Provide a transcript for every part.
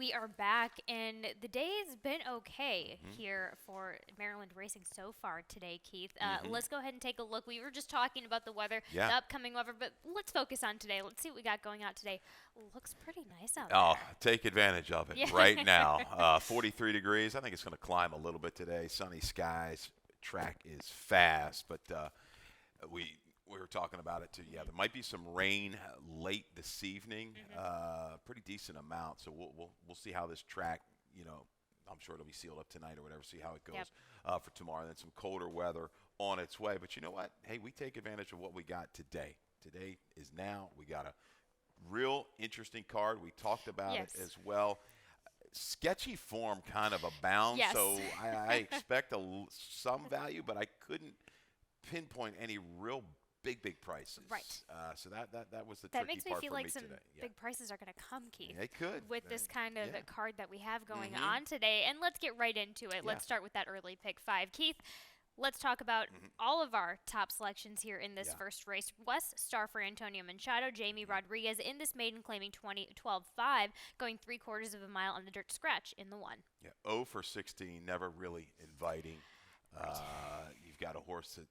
we are back, and the day's been okay here for Maryland racing so far today, Keith. Let's go ahead and take a look. We were just talking about the weather, Yeah. the upcoming weather, but let's focus on today. Let's see what we got going out today. Looks pretty nice out Oh, there. take advantage of it Yeah. right now. 43 degrees. I think it's going to climb a little bit today. Sunny skies. Track is fast, but we were talking about it too. Yeah, there might be some rain late this evening. Pretty decent amount. So we'll see how this track. I'm sure it'll be sealed up tonight or whatever. See how it goes Yep. for tomorrow. And then some colder weather on its way. But you know what? Hey, we take advantage of what we got today. Today is now. We got a real interesting card. We talked about Yes. it as well. Sketchy form kind of abounds, Yes. so I expect some value, but I couldn't pinpoint any real big prices. Right. So that was the That tricky makes me part feel for like me some today. Yeah. big prices are going to come, Keith. They could. With this kind of yeah. card that we have going Mhm. on today. And let's get right into it. Yeah. Let's start with that early pick 5. Keith, let's talk about all of our top selections here in this Yeah. first race. West Star for Antonio Machado, Jamie Rodriguez in this maiden claiming 12.5, going 3/4 of a mile on the dirt scratch in the 1. Yeah, 0 for 16, never really inviting. You've got a horse that,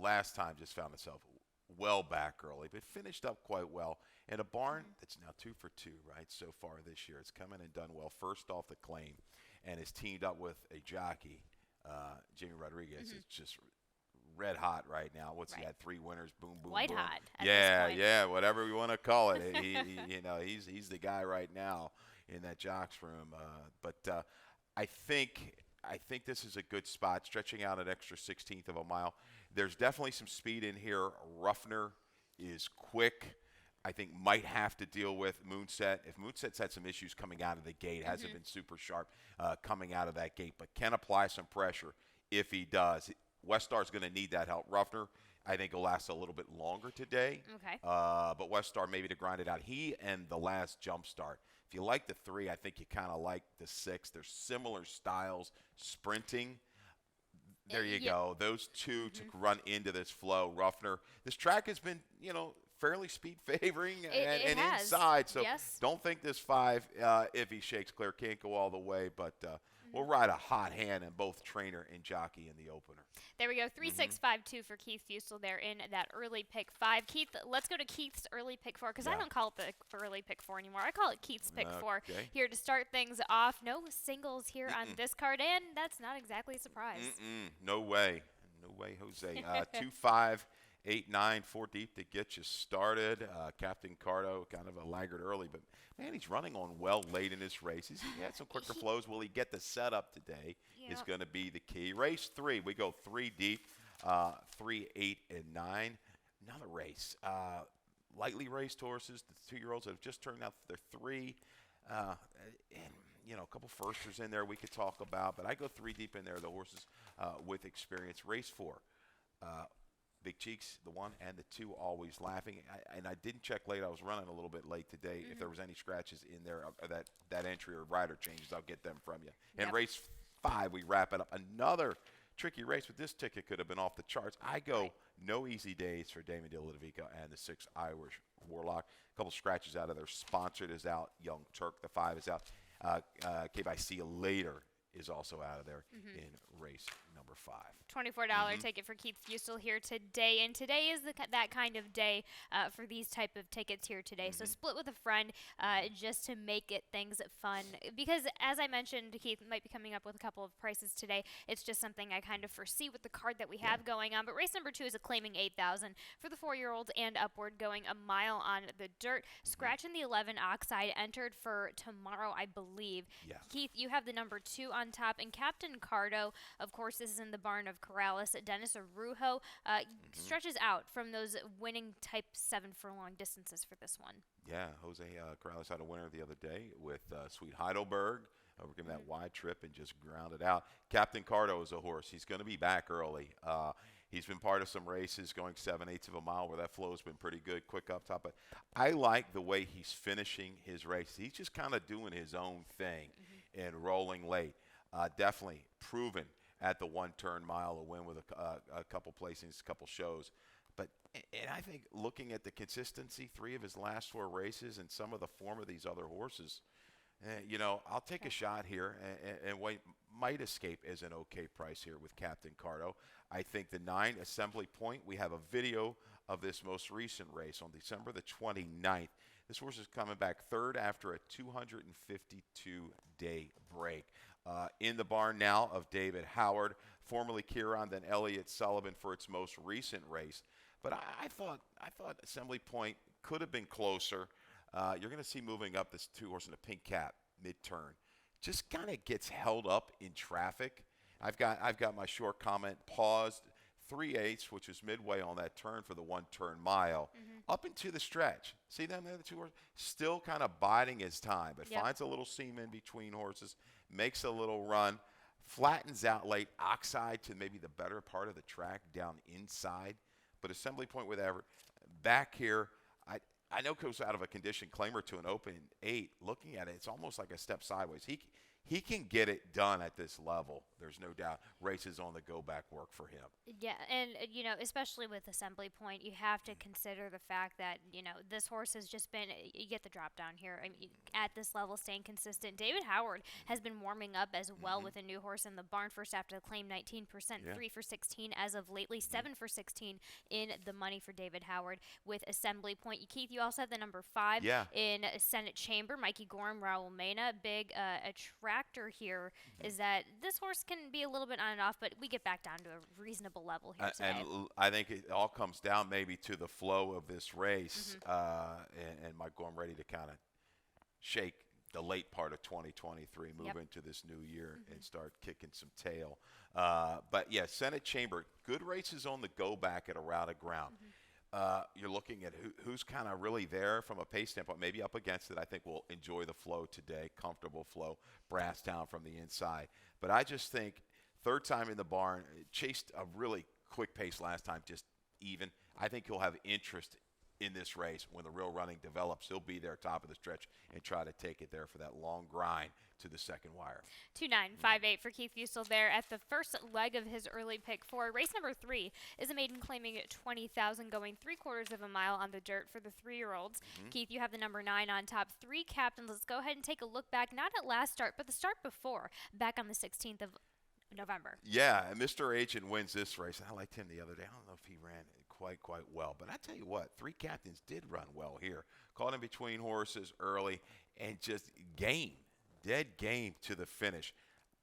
last time just found itself well back early, but finished up quite well. And a barn that's now 2 for 2, right, so far this year. It's come in and done well, first off the claim, and is teamed up with a jockey, Jamie Rodriguez. Is just red hot right now. What's he Right. had? 3 winners, boom, boom, White boom. hot at Yeah, this point. yeah, whatever you want to call it. He's the guy right now in that jocks room. But I think this is a good spot, stretching out an extra 16th of a mile. There's definitely some speed in here. Ruffner is quick. I think might have to deal with Moonset. If Moonset's had some issues coming out of the gate, hasn't been super sharp coming out of that gate, but can apply some pressure if he does. West Star's going to need that help. Ruffner, I think, will last a little bit longer today. Okay. But West Star maybe to grind it out. He and the last jump start. If you like the 3, I think you kind of like the 6. They're similar styles, sprinting. There you Yeah. go. Those 2 to run into this flow. Ruffner. This track has been, fairly speed favoring and has. inside. So Yes. don't think this 5, if he shakes clear, can't go all the way. But we'll ride a hot hand in both trainer and jockey in the opener. There we go. 3-6-5-2 for Keith Fusel there in that early pick 5. Keith, let's go to Keith's early pick 4 because I Yeah. don't call it the early pick 4 anymore. I call it Keith's pick 4 Okay. here to start things off. No singles here on this card, and that's not exactly a surprise. No way. No way, Jose. 2, 5, 8, 9, 4 deep to get you started. Captain Cardo, kind of a laggard early, but, man, he's running on well late in this race. He had some quicker flows. Will he get the setup today is Yep. going to be the key. Race 3, we go 3 deep, 3, 8, and 9. Another race. Lightly raced horses, the 2-year-olds that have just turned out their 3. And a couple firsters in there we could talk about, but I go 3 deep in there, the horses with experience. Race 4, Big Cheeks, the 1 and the 2, always laughing. And I didn't check late. I was running a little bit late today. If there was any scratches in there, that entry or rider changes, I'll get them from you. And Yep. race 5, we wrap it up. Another tricky race, but this ticket could have been off the charts. I go no easy days for Damon De Ludovico and the 6 Irish Warlock. A couple scratches out of there. Sponsored is out. Young Turk, the 5 is out. Cave I See You Later is also out of there in race number 5. $24 ticket for Keith Fusel here today, and today is that kind of day for these type of tickets here today. So split with a friend just to make it things fun, because as I mentioned, Keith might be coming up with a couple of prices today. It's just something I kind of foresee with the card that we have going on. But race number 2 is a claiming 8,000 for the 4-year-old and upward, going a mile on the dirt. Scratch in the 11 Oxide entered for tomorrow, I believe. Yeah. Keith, you have the number 2 on top, and Captain Cardo, of course, this is in the barn of Corrales. Dennis Arujo stretches out from those winning type 7 furlong distances for this one. Yeah, Jose Corrales had a winner the other day with Sweet Heidelberg. We're giving that wide trip and just ground it out. Captain Cardo is a horse. He's going to be back early. He's been part of some races going 7/8 of a mile where that flow's been pretty good, quick up top. But I like the way he's finishing his race. He's just kind of doing his own thing and rolling late. Definitely proven at the 1-turn mile, a win with a couple placings, a couple shows. And I think looking at the consistency, 3 of his last 4 races and some of the form of these other horses, I'll take a Okay. shot here and wait. Might escape as an okay price here with Captain Cardo. I think the 9 Assembly Point, we have a video of this most recent race on December the 29th. This horse is coming back third after a 252-day break. In the barn now of David Howard, formerly Kieran, then Elliott Sullivan for its most recent race. But I thought Assembly Point could have been closer. You're going to see moving up this two horse in a pink cap mid-turn. Just kind of gets held up in traffic. I've got my short comment paused 3/8, which is midway on that turn for the one-turn mile, Mhm. up into the stretch. See them there, the two horses still kind of biding his time, but Yep. finds a little seam in between horses, makes a little run, flattens out late, oxide to maybe the better part of the track down inside. But Assembly Point with Everett back here. I know goes out of a condition claimer to an open 8. Looking at it, it's almost like a step sideways. He can get it done at this level. There's no doubt. Races on the go back work for him. Yeah, and especially with Assembly Point, you have to consider the fact that this horse has just been. You get the drop down here. I mean, at this level, staying consistent. David Howard has been warming up as well Hmm. with a new horse in the barn. First after the claim, 19%, Yeah. 3 for 16 as of lately, 7 for 16 in the money for David Howard with Assembly Point. Keith, you also have the number 5 Yeah. in Senate Chamber. Mikey Gorham, Raul Mena, big attractor here is that this horse can be a little bit on and off, but we get back down to a reasonable level here today. I think it all comes down maybe to the flow of this race, and Mike Gorham ready to kind of shake the late part of 2023, move Yep. into this new year and start kicking some tail. But yeah, Senate Chamber, good races on the go back at a route of ground. You're looking at who's kind of really there from a pace standpoint, maybe up against it. I think we'll enjoy the flow today, comfortable flow, Brasstown from the inside. But I just think third time in the barn, chased a really quick pace last time, just even. I think he'll have interest in this race when the real running develops. He'll be there top of the stretch and try to take it there for that long grind to the second wire. 2958 for Keith Fusel there at the first leg of his early pick 4. Race number 3 is a maiden claiming 20,000, going 3/4 of a mile on the dirt for the 3-year-olds. Keith, you have the number 9 on top. 3 captains. Let's go ahead and take a look back, not at last start, but the start before, back on the 16th of November. Yeah, and Mr. Agent wins this race. I liked him the other day. I don't know if he ran quite well, but I tell you what, 3 captains did run well here. Caught in between horses early and just dead game to the finish.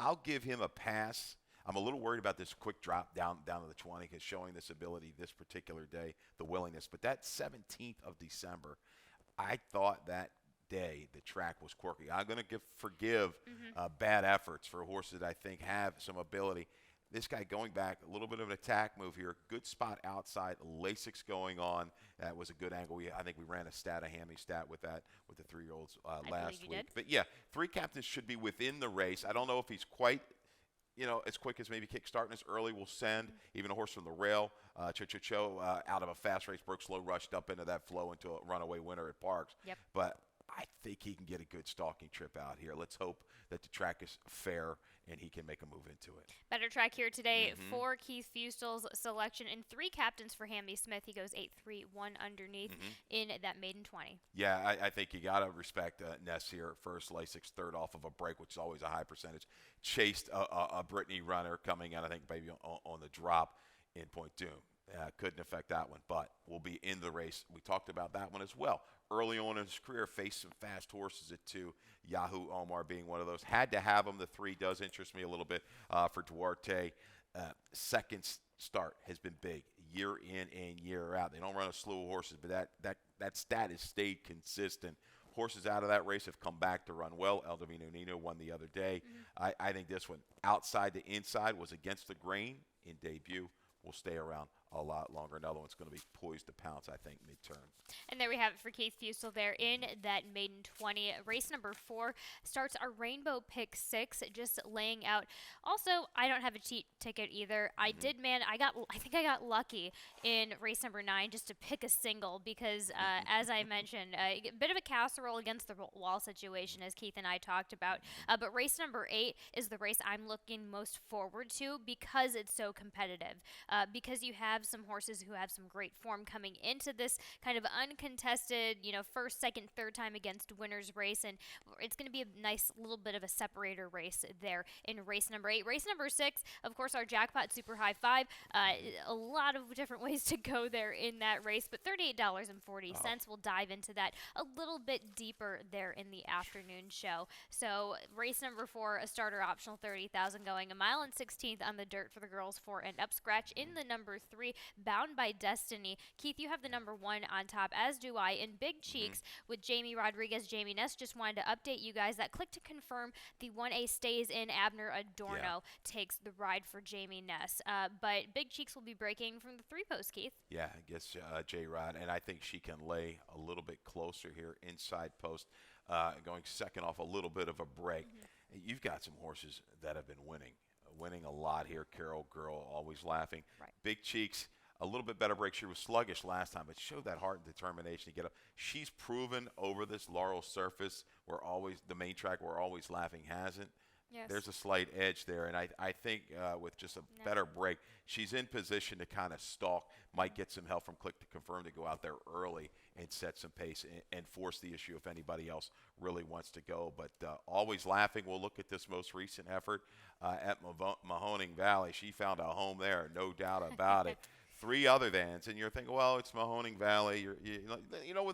I'll give him a pass. I'm a little worried about this quick drop down to the 20 because showing this ability this particular day, the willingness. But that 17th of December, I thought that day the track was quirky. I'm going to forgive bad efforts for horses that I think have some ability. This guy going back, a little bit of an attack move here. Good spot outside. Lasix going on. That was a good angle. I think we ran a hammy stat with that with the 3-year-olds I last believe you week. did. But yeah, 3 captains should be within the race. I don't know if he's quite as quick as maybe kickstarting us early will send. Even a horse from the rail, Cho out of a fast race, broke slow, rushed up into that flow into a runaway winner at Parks. Yep. But I think he can get a good stalking trip out here. Let's hope that the track is fair and he can make a move into it. Better track here today for Keith Fusel's selection and 3 captains for Hamby Smith. He goes 8-3-1 underneath in that maiden 20. Yeah, I think you got to respect Ness here. First, Lasix, third off of a break, which is always a high percentage. Chased a Brittany runner coming out, I think, maybe on the drop in Point Doom. Couldn't affect that one, but will be in the race. We talked about that one as well. Early on in his career, faced some fast horses at 2. Yahoo Omar being one of those. Had to have him. The 3 does interest me a little bit for Duarte. Second start has been big, year in and year out. They don't run a slew of horses, but that stat has stayed consistent. Horses out of that race have come back to run well. El Divino Nino won the other day. I think this one, outside to inside, was against the grain in debut. Will stay around a lot longer. Another one's going to be poised to pounce, I think, mid-turn. And there we have it for Keith Fusel there in that maiden 20. Race number 4 starts our Rainbow Pick 6, just laying out. Also, I don't have a cheat ticket either. I think I got lucky in race number 9 just to pick a single because, as I mentioned, a bit of a casserole against the wall situation, as Keith and I talked about. But race number 8 is the race I'm looking most forward to because it's so competitive. Because you have have some horses who have some great form coming into this kind of uncontested, first, second, third time against winners race, and it's going to be a nice little bit of a separator race there in race number 8. Race number 6, of course, our jackpot super high 5. A lot of different ways to go there in that race, but $38.40. We'll dive into that a little bit deeper there in the afternoon show. So race number 4, a starter optional 30,000 going, a mile and 16th on the dirt for the girls 4 and up. Scratch in the number 3, Bound by Destiny. Keith, you have the number 1 on top, as do I, in Big Cheeks with Jamie Rodriguez, Jamie Ness. Just wanted to update you guys that click to confirm the 1A stays in. Abner Adorno takes the ride for Jamie Ness. But Big Cheeks will be breaking from the 3 post, Keith. Yeah, against J-Rod, and I think she can lay a little bit closer here inside post, going second off a little bit of a break. You've got some horses that have been winning a lot here. Carol Girl, Always Laughing. Right. Big Cheeks, a little bit better break. She was sluggish last time, but showed that heart and determination to get up. She's proven over this Laurel surface, the main track where Always Laughing hasn't. Yes. There's a slight edge there, and I think with just a better break, she's in position to kind of stalk, might get some help from Click to Confirm to go out there early and set some pace and force the issue if anybody else really wants to go. But Always Laughing, we'll look at this most recent effort at Mahoning Valley. She found a home there, no doubt about it. 3 other thans, and you're thinking, well, it's Mahoning Valley.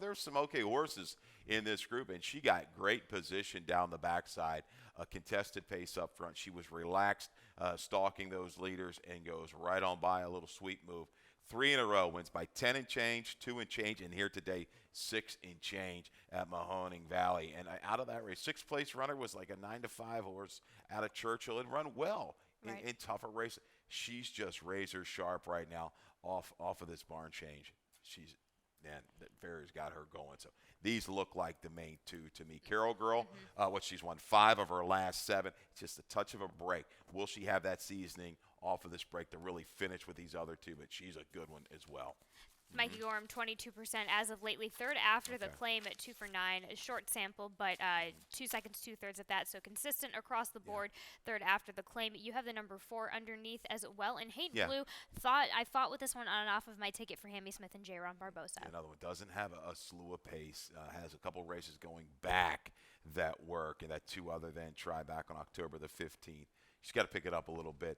There's some okay horses in this group, and she got great position down the backside, a contested pace up front. She was relaxed, stalking those leaders, and goes right on by, a little sweep move. 3 in a row, wins by 10 and change, 2 and change, and here today, 6 and change at Mahoning Valley. And out of that race, 6th place runner was like a 9-5 horse out of Churchill and run well in tougher races. She's just razor sharp right now off of this barn change. That Ferry's got her going. So these look like the main 2 to me. Carol Girl, she's won 5 of her last 7. It's just a touch of a break. Will she have that seasoning off of this break to really finish with these other 2? But she's a good one as well. Mikey Gorham, 22% as of lately. Third after the claim at 2 for 9. A short sample, but 2 seconds, 2/3 at that. So consistent across the board. Third after the claim. You have the number 4 underneath as well. And Hayden Blue, I fought with this one on and off of my ticket for Hammy Smith and J. Ron Barbosa. Another one doesn't have a slew of pace. Has a couple races going back that work, and that 2 other than try back on October the 15th. She's got to pick it up a little bit.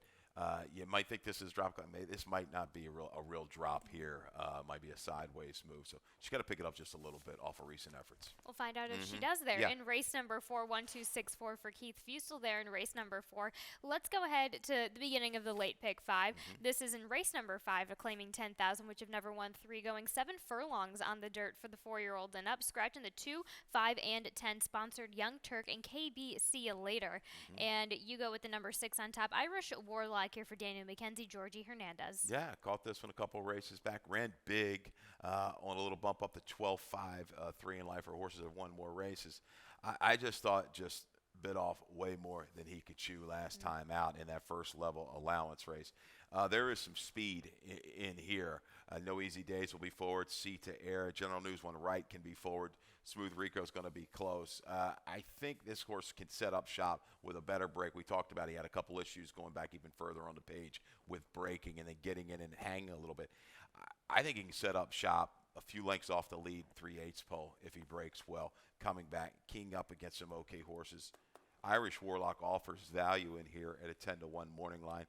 You might think this is drop. This might not be a real drop here. Might be a sideways move. So she's got to pick it up just a little bit off of recent efforts. We'll find out if she does there in race number 4, 1, 2, 6, 4 for Keith Fusel there in race number 4. Let's go ahead to the beginning of the late pick 5. This is in race number 5, claiming 10,000, which have never won 3, going 7 furlongs on the dirt for the 4-year-old and up. Scratching the 2, 5, and 10, sponsored Young Turk and KB. See you later. And you go with the number 6 on top, Irish Warlock here for Daniel McKenzie, Georgie Hernandez. Yeah, caught this one a couple races back. Ran big on a little bump up to 12.5, 3 in life for horses that have won more races. I just thought bit off way more than he could chew last time out in that first level allowance race. There is some speed in here. No Easy Days will be forward. C to Air. General News One Right can be forward. Smooth Rico is going to be close. I think this horse can set up shop with a better break. We talked about he had a couple issues going back even further on the page with breaking and then getting in and hanging a little bit. I think he can set up shop a few lengths off the lead, 3/8 pole if he breaks well. Coming back, keying up against some okay horses. Irish Warlock offers value in here at a 10-1 morning line,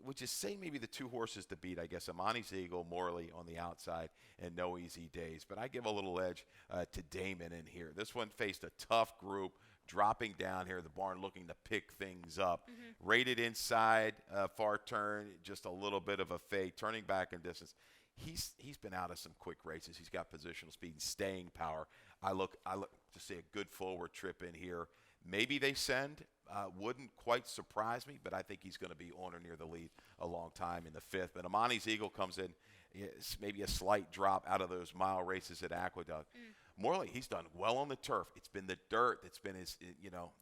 which is say maybe the 2 horses to beat, I guess. Amani's Eagle, Morley on the outside, and No Easy Days. But I give a little edge to Damon in here. This one faced a tough group, dropping down here. The barn looking to pick things up. Rated inside, far turn, just a little bit of a fade, turning back in distance. He's been out of some quick races. He's got positional speed and staying power. I look to see a good forward trip in here. Maybe they send. Wouldn't quite surprise me, but I think he's going to be on or near the lead a long time in the 5th. But Amani's Eagle comes in, it's maybe a slight drop out of those mile races at Aqueduct. Morley, he's done well on the turf. It's been the dirt that's been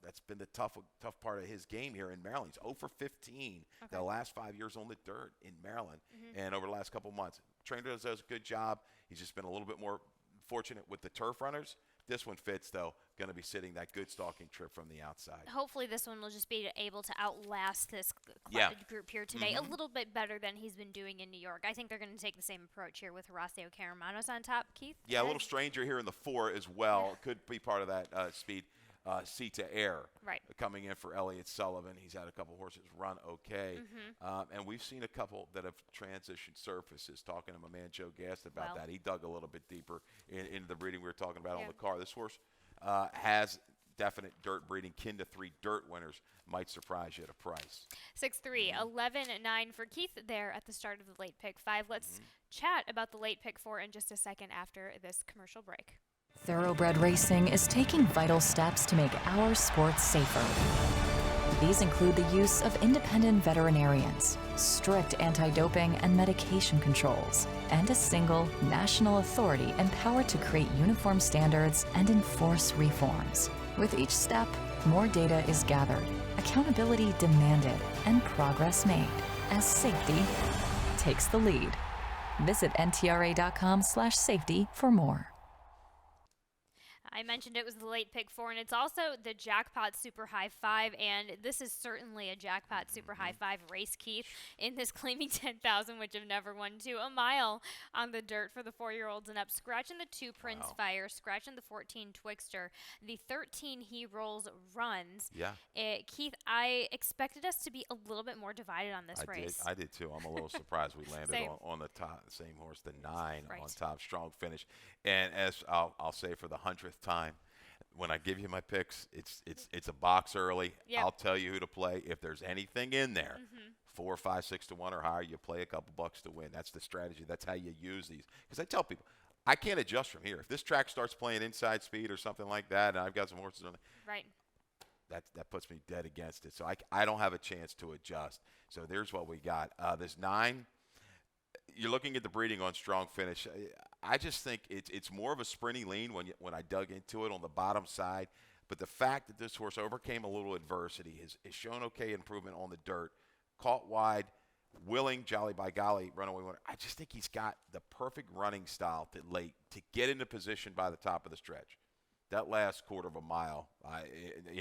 that's been the tough part of his game here in Maryland. He's 0 for 15 the last 5 years on the dirt in Maryland, and over the last couple months. Trainer does a good job. He's just been a little bit more fortunate with the turf runners. This one fits, though. Going to be sitting that good stalking trip from the outside. Hopefully this one will just be able to outlast this group here today a little bit better than he's been doing in New York. I think they're going to take the same approach here with Horacio Caramanos on top. Keith? Yeah, a little stranger here in the 4 as well. Could be part of that speed. Seat to air. Right. Coming in for Elliott Sullivan. He's had a couple horses run okay. And we've seen a couple that have transitioned surfaces. Talking to my man Joe Gast about that. He dug a little bit deeper into the breeding we were talking about on the car. This horse has definite dirt breeding. Kin to 3 dirt winners. Might surprise you at a price. 6-3, 11-9 for Keith there at the start of the late pick 5. Let's chat about the late pick 4 in just a second after this commercial break. Thoroughbred Racing is taking vital steps to make our sports safer. These include the use of independent veterinarians, strict anti-doping and medication controls, and a single national authority empowered to create uniform standards and enforce reforms. With each step, more data is gathered, accountability demanded, and progress made as safety takes the lead. Visit ntra.com/safety for more. I mentioned it was the late pick 4, and it's also the Jackpot Super High 5, and this is certainly a Jackpot Super High 5 race, Keith, in this claiming 10,000, which have never won to a mile on the dirt for the 4-year-olds and up. Scratching the 2 Prince Fire, scratching the 14 Twixter, the 13 He Rolls runs. Yeah. Keith, I expected us to be a little bit more divided on this race. I did too. I'm a little surprised we landed on the top, the same horse, the 9 on top, strong finish. And as I'll say for the 100th time, when I give you my picks, it's a box early. I'll tell you who to play. If there's anything in there, 4, 5, 6 to 1 or higher, you play a couple bucks to win. That's the strategy. That's how you use these. Because I tell people, I can't adjust from here. If this track starts playing inside speed or something like that, and I've got some horses on it, that puts me dead against it. So I don't have a chance to adjust. So there's what we got. This 9. You're looking at the breeding on strong finish. I just think it's more of a sprinty lean when I dug into it on the bottom side. But the fact that this horse overcame a little adversity has shown okay improvement on the dirt, caught wide, willing, jolly by golly, runaway winner. I just think he's got the perfect running style to get into position by the top of the stretch. That last quarter of a mile,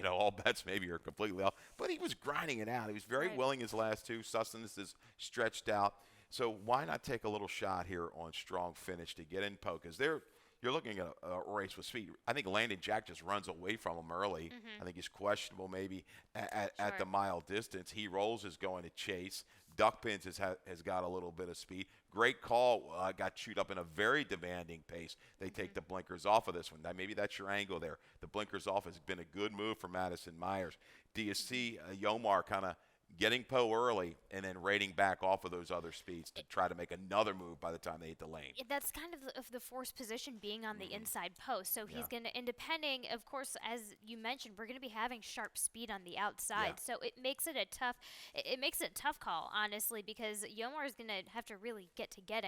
all bets maybe are completely off. But he was grinding it out. He was very willing his last 2. Sustenance is stretched out. So why not take a little shot here on strong finish to get in poke? Because you're looking at a race with speed. I think Landon Jack just runs away from him early. I think he's questionable maybe at the mile distance. He Rolls is going to chase. Duckpins has got a little bit of speed. Great call. Got chewed up in a very demanding pace. They take the blinkers off of this one. Maybe that's your angle there. The blinkers off has been a good move for Madison Myers. Do you see Yomar kind of getting Poe early and then rating back off of those other speeds to try to make another move by the time they hit the lane? That's kind of the forced position being on the inside post. So he's going to, and depending, of course, as you mentioned, we're going to be having sharp speed on the outside. So it makes it a tough call, honestly, because Yomar is going to have to really get to get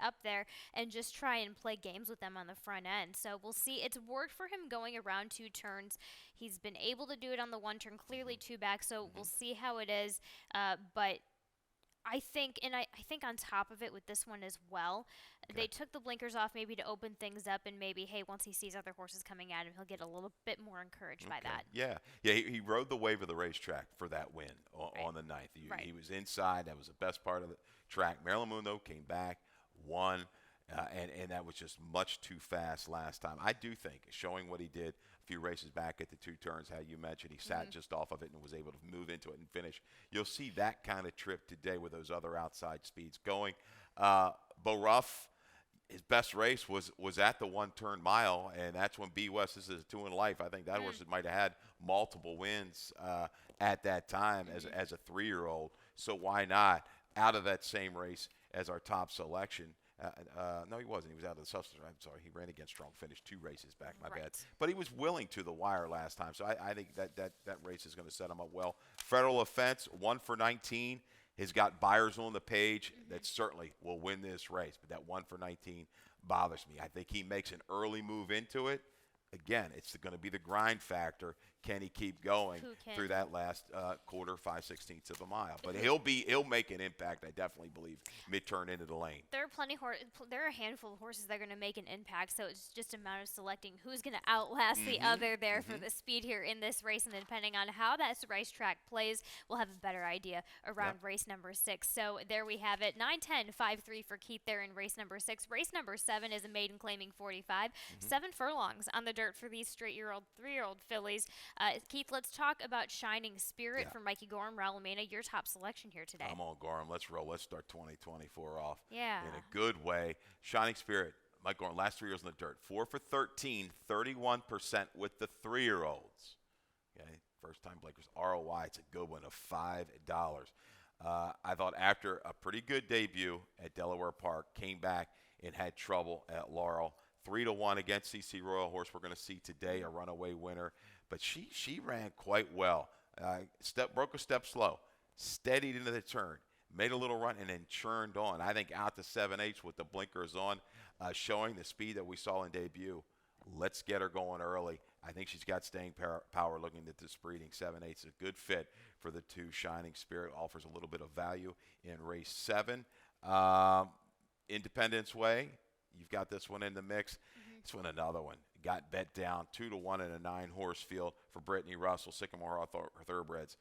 up there and just try and play games with them on the front end. So we'll see. It's worked for him going around 2 turns. He's been able to do it on the 1 turn, clearly 2 back. So we'll see how it is. But I think on top of it with this one as well, they took the blinkers off maybe to open things up, and maybe, hey, once he sees other horses coming at him, he'll get a little bit more encouraged by that. Yeah. He rode the wave of the racetrack for that win on the 9th. He was inside. That was the best part of the track. Marilyn Moon, though, came back, won, and that was just much too fast last time. I do think, showing what he did a few races back at the 2 turns, how you mentioned, he sat just off of it and was able to move into it and finish. You'll see that kind of trip today with those other outside speeds going. Bo Ruff, his best race was at the 1 turn mile, and that's when B West is a 2 in life. I think that horse might have had multiple wins at that time as a 3-year-old. So why not out of that same race as our top selection? No, he wasn't. He was out of the substance. I'm sorry. He ran against strong finish 2 races back. My bad. But he was willing to the wire last time. So I think that race is going to set him up well. Federal Offense, 1 for 19. Has got buyers on the page that certainly will win this race. But that 1 for 19 bothers me. I think he makes an early move into it. again, it's going to be the grind factor. Can he keep going Who can? through that last quarter, 5/16 of a mile? But he'll make an impact. I definitely believe mid-turn into the lane. There are there are a handful of horses that are going to make an impact, so it's just a matter of selecting who's going to outlast the other there for the speed here in this race, and depending on how that racetrack plays, we'll have a better idea around race number 6. So there we have it, 9:10, 5:3 for Keith there in race number 6. Race number 7 is a maiden claiming 45, 7 furlongs on the dirt for these straight-year-old, 3-year-old fillies. Keith, let's talk about Shining Spirit for Mikey Gorham, Ralamena, your top selection here today. I'm on Gorham. Let's roll. Let's start 2024 off in Yeah. a good way. Shining Spirit, Mike Gorham, last 3 years in the dirt, 4 for 13, 31% with the 3-year-olds. Okay, first-time Blakers. ROI, it's a good one of $5. I thought after a pretty good debut at Delaware Park, came back and had trouble at Laurel. 3-1 against CC Royal, horse we're going to see today, a runaway winner. But she ran quite well. Broke a step slow, steadied into the turn, made a little run, and then churned on. I think out to 7/8 with the blinkers on, showing the speed that we saw in debut. Let's get her going early. I think she's got staying power looking at this breeding. 7/8 is a good fit for the 2. Shining Spirit offers a little bit of value in race 7. Independence Way, you've got this one in the mix. This one, another one. Got bet down 2-1 in a 9-horse field for Brittany Russell, Sycamore Thoroughbreds.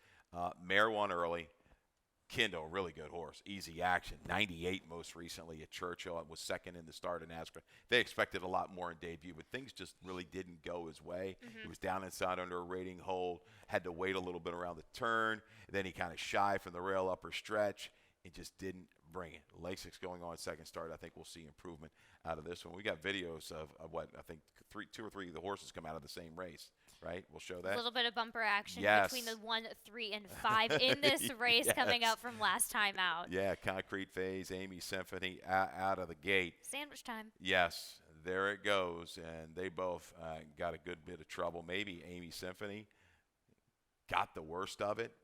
Mare won early. Kindle, really good horse. Easy action. 98 most recently at Churchill. It was second in the start in Ascot. They expected a lot more in debut, but things just really didn't go his way. He was down inside under a rating hold, had to wait a little bit around the turn. Then he kind of shy from the rail upper stretch. It just didn't bring it. Lasix going on second start. I think we'll see improvement out of this one. We got videos of what I think 2 or 3 of the horses come out of the same race, right? We'll show that. A little bit of bumper action Yes. between the 1, 3, and 5 in this race coming Yes. out from last time out. Yeah, Concrete Phase, Amy Symphony out of the gate. Sandwich time. Yes, there it goes. And they both got a good bit of trouble. Maybe Amy Symphony got the worst of it,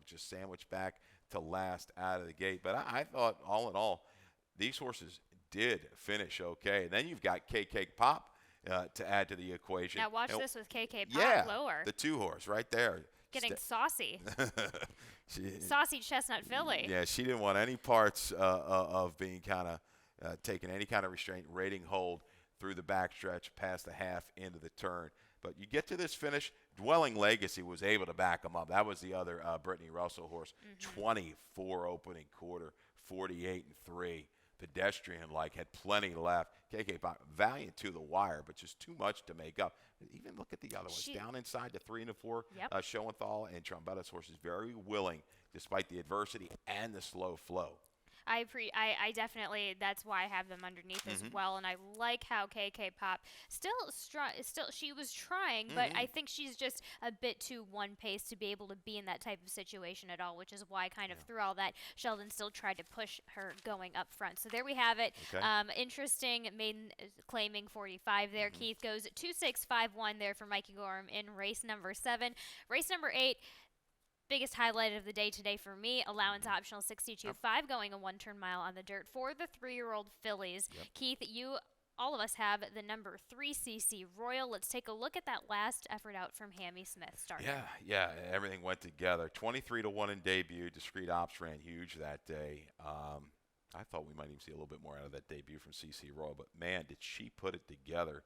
just sandwiched back to last out of the gate. But I thought, all in all, these horses did finish okay. And then you've got KK Pop to add to the equation. Now watch this with KK Pop Yeah, lower. the 2-horse right there. Getting saucy. She, Saucy chestnut filly. Yeah, she didn't want any parts of being kind of taking any kind of restraint, rating hold through the backstretch, past the half, into the turn. But you get to this finish, Dwelling Legacy was able to back them up. That was the other Brittany Russell horse. 24 opening quarter, 48-3. Pedestrian-like, had plenty left. KK Pop, valiant to the wire, but just too much to make up. Even look at the other ones. Down inside the 3 and the 4, Yep. Schoenthal and Trombetta's horse is very willing, despite the adversity and the slow flow. I definitely, that's why I have them underneath as well, and I like how KK Pop still she was trying, but I think she's just a bit too one pace to be able to be in that type of situation at all, which is why kind of through all that, Sheldon still tried to push her going up front. So there we have it. Okay. Interesting, maiden claiming 45 there. Keith goes 2-6-5-1 there for Mikey Gorham in race number 7. Race number 8. Biggest highlight of the day today for me, allowance optional 62.5 going a 1-turn mile on the dirt for the 3-year-old fillies. Keith, all of us have the number 3 CC Royal. Let's take a look at that last effort out from Hammy Smith starting. Yeah, everything went together. 23-1 in debut. Discreet Ops ran huge that day. I thought we might even see a little bit more out of that debut from CC Royal, but man, did she put it together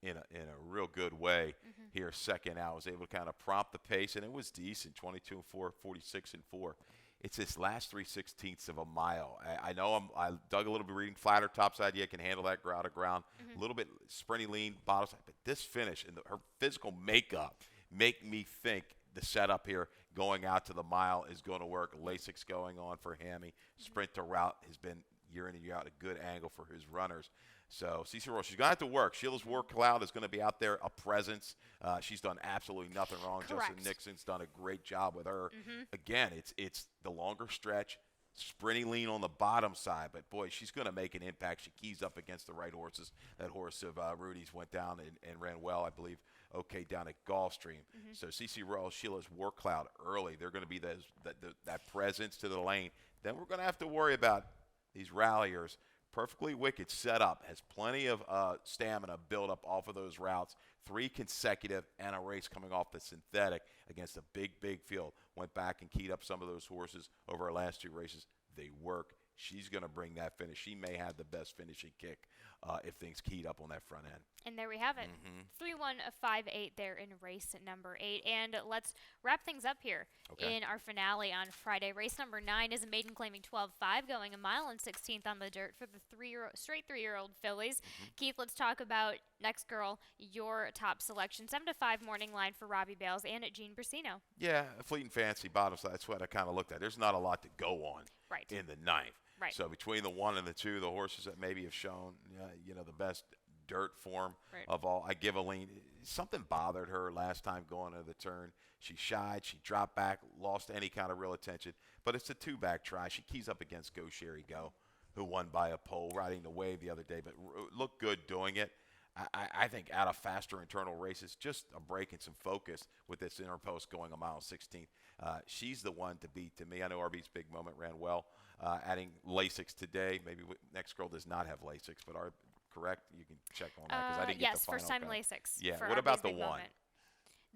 in a real good way here second out. Was able to kind of prompt the pace, and it was decent, 22-4, 46-4. It's this last 3/16 of a mile. I know I dug a little bit reading flatter topside. Yeah, can handle that ground to ground. A little bit sprinty lean bottom side, but this finish and her physical makeup make me think the setup here going out to the mile is going to work. Lasix going on for Hammy. Sprint to route has been year in and year out a good angle for his runners. So CC Royal, she's going to have to work. Sheila's War Cloud is going to be out there, a presence. She's done absolutely nothing wrong. Correct. Justin Nixon's done a great job with her. Again, it's the longer stretch, sprinty lean on the bottom side. But, boy, she's going to make an impact. She keys up against the right horses. That horse of Rudy's went down and ran well, I believe, okay, down at Gulfstream. So CC Royal, Sheila's War Cloud early. They're going to be that presence to the lane. Then we're going to have to worry about these ralliers Perfectly Wicked set up, has plenty of stamina built up off of those routes. 3 consecutive and a race coming off the synthetic against a big field. Went back and keyed up some of those horses over her last 2 races. They work. She's going to bring that finish. She may have the best finishing kick if things keyed up on that front end. And there we have it. 3-1-5-8 there in race number 8. And let's wrap things up here in our finale on Friday. Race number 9 is a maiden claiming 12.5, going 1 mile and 16th on the dirt for the straight 3-year-old fillies. Keith, let's talk about next girl, your top selection. 7-5 morning line for Robbie Bales and Jean Brasino. Yeah, Fleet and Fancy bottom side. That's what I kind of looked at. There's not a lot to go on in the 9th. Right. So between the 1 and the 2, the horses that maybe have shown, the best dirt form of all, I give a lean. Something bothered her last time going to the turn. She shied. She dropped back, lost any kind of real attention. But it's a 2-back try. She keys up against Go Sherry Go, who won by a pole, riding the wave the other day, but looked good doing it. I think out of faster internal races, just a break and some focus with this inner post going 1 mile 16th. She's the one to beat to me. I know RB's big moment ran well. Adding Lasix today. Maybe next girl does not have Lasix, but correct? You can check on that because I didn't get the final. Yes, first time Lasix. Yeah. For What RB's about the big 1? Moment.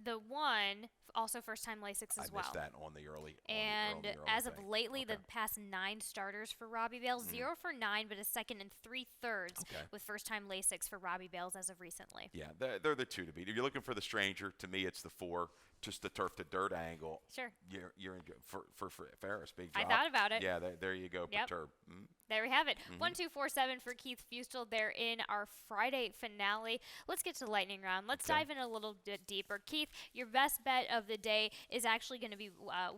The 1, also first time Lasix as well. I missed that on the early. And as of lately, the the past 9 starters for Robbie Bales, 0 for 9, but a second and 3/3 with first time Lasix for Robbie Bales as of recently. Yeah, they're the 2 to beat. If you're looking for the stranger, to me it's the 4. Just the turf to dirt angle. Sure. You're in good for Ferris. Big drop. I thought about it. Yeah, there you go. Yep. Perturb. There we have it. 1-2-4-7 for Keith Fustel there in our Friday finale. Let's get to the lightning round. Let's dive in a little bit deeper. Keith, your best bet of the day is actually going to be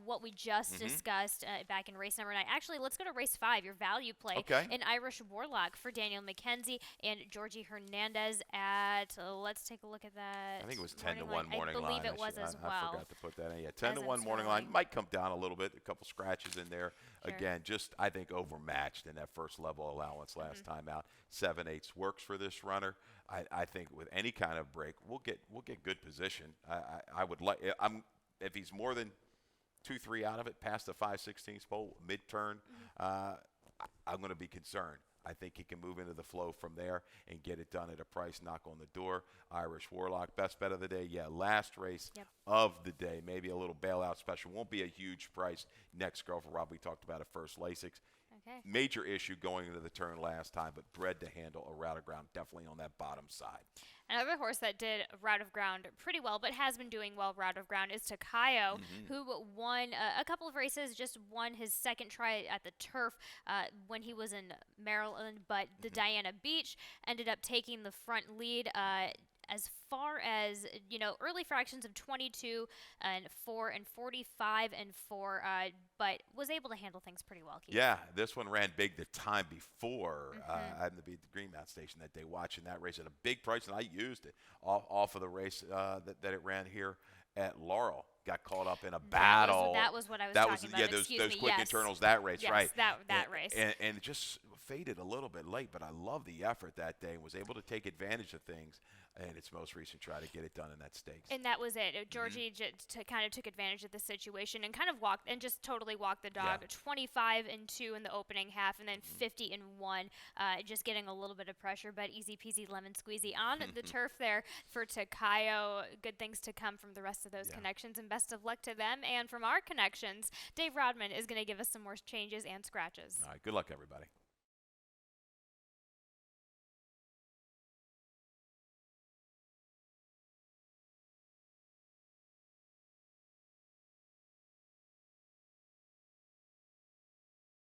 what we just discussed back in race number 9. Actually, let's go to race 5, your value play. Okay. An Irish Warlock for Daniel McKenzie and Georgie Hernandez at, let's take a look at that. I think it was 10 to 1 morning I line. believe it was as well. I forgot to put that in. Yeah, 10 to As 1 I'm morning line. scrolling. Might come down a little bit. A couple scratches in there. Sure. Again, just I think overmatched in that first level allowance last time out. 7/8 works for this runner. I think with any kind of break, we'll get good position. I would like if he's more than 2-3 out of it past the 5/16 pole mid turn, I'm going to be concerned. I think he can move into the flow from there and get it done at a price knock on the door. Irish Warlock, best bet of the day. Yeah, last race of the day. Maybe a little bailout special. Won't be a huge price. Next girl for Rob, we talked about it first, Lasix. Okay. Major issue going into the turn last time, but bred to handle a route of ground, definitely on that bottom side. Another horse that did route of ground pretty well, but has been doing well route of ground, is Takayo, who won a couple of races, just won his second try at the turf when he was in Maryland, but the Diana Beach ended up taking the front lead as far as, early fractions of 22 and 4 and 45 and 4, but was able to handle things pretty well, Keith. Yeah, this one ran big the time before. I happened to be at the Greenmount Station that day watching that race at a big price, and I used it off of the race that it ran here at Laurel. Got caught up in a battle. That was what I was talking about. Yeah, those quick internals, that race, yes, right. that race. And it just faded a little bit late, but I love the effort that day and was able to take advantage of things in its most recent try to get it done in that stakes. And that was it. Georgie kind of took advantage of the situation and kind of just totally walked the dog. 25-2 in the opening half, and then 50-1, just getting a little bit of pressure, but easy peasy lemon squeezy on the turf there for Takayo. Good things to come from the rest of those connections, and best of luck to them. And from our connections, Dave Rodman is going to give us some more changes and scratches. All right, good luck, everybody.